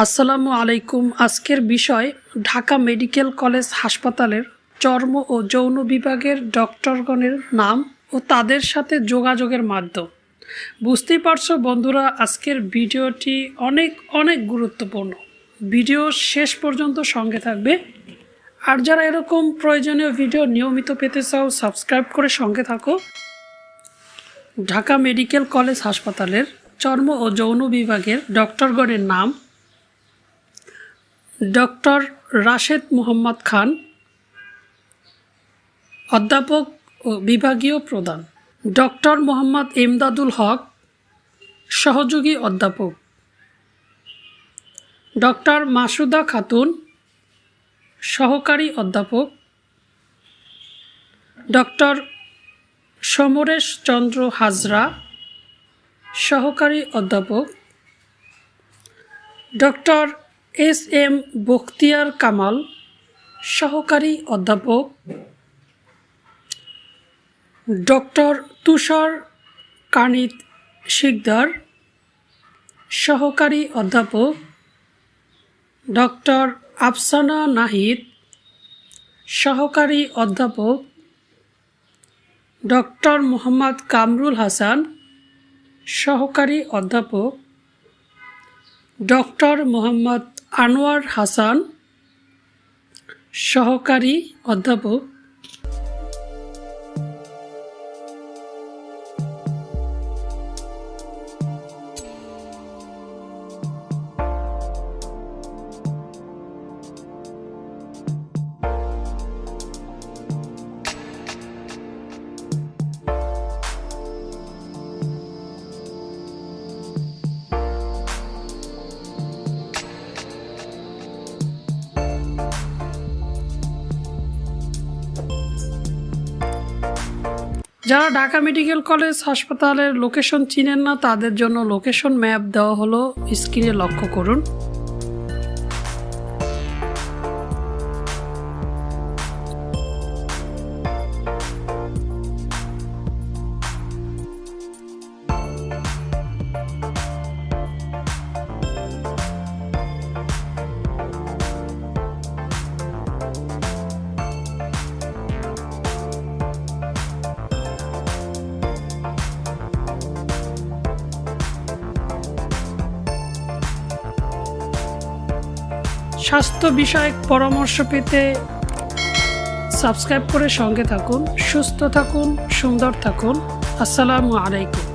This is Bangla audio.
আসসালামু আলাইকুম। আজকের বিষয় ঢাকা মেডিকেল কলেজ হাসপাতালের চর্ম ও যৌন বিভাগের ডক্টরগণের নাম ও তাদের সাথে যোগাযোগের মাধ্যম। বুঝতেই পারছো বন্ধুরা, আজকের ভিডিওটি অনেক গুরুত্বপূর্ণ। ভিডিও শেষ পর্যন্ত সঙ্গে থাকবে। আর যারা এরকম প্রয়োজনীয় ভিডিও নিয়মিত পেতে চাও, সাবস্ক্রাইব করে সঙ্গে থাকো। ঢাকা মেডিকেল কলেজ হাসপাতালের চর্ম ও যৌন বিভাগের ডক্টরগণের নাম: ডক্টর রাশেদ মোহাম্মদ খান, অধ্যাপক ও বিভাগীয় প্রধান; ডক্টর মোহাম্মদ ইমদাদুল হক, সহযোগী অধ্যাপক; ডক্টর মাসুদা খাতুন, সহকারী অধ্যাপক; ডক্টর সমরেশ চন্দ্র হাজরা, সহকারী অধ্যাপক; ডক্টর এস.এম. বখতিয়ার কামাল, সহকারী অধ্যাপক; ডক্টর তুষার কানিত শিকদার, সহকারী অধ্যাপক; ডক্টর আফসানা নাহিদ, সহকারী অধ্যাপক; ডক্টর মোহাম্মদ কামরুল হাসান, সহকারী অধ্যাপক; ডক্টর মোহাম্মদ আনোয়ার হাসান, সহকারী অধ্যাপক। যারা ঢাকা মেডিকেল কলেজ হাসপাতালের লোকেশন চিনেন না, তাদের জন্য লোকেশন ম্যাপ দেওয়া হলো, স্ক্রিনে লক্ষ্য করুন। স্বাস্থ্য বিষয়ক পরামর্শ পেতে সাবস্ক্রাইব করে সঙ্গে থাকুন। সুস্থ থাকুন, সুন্দর থাকুন। আসসালামু আলাইকুম।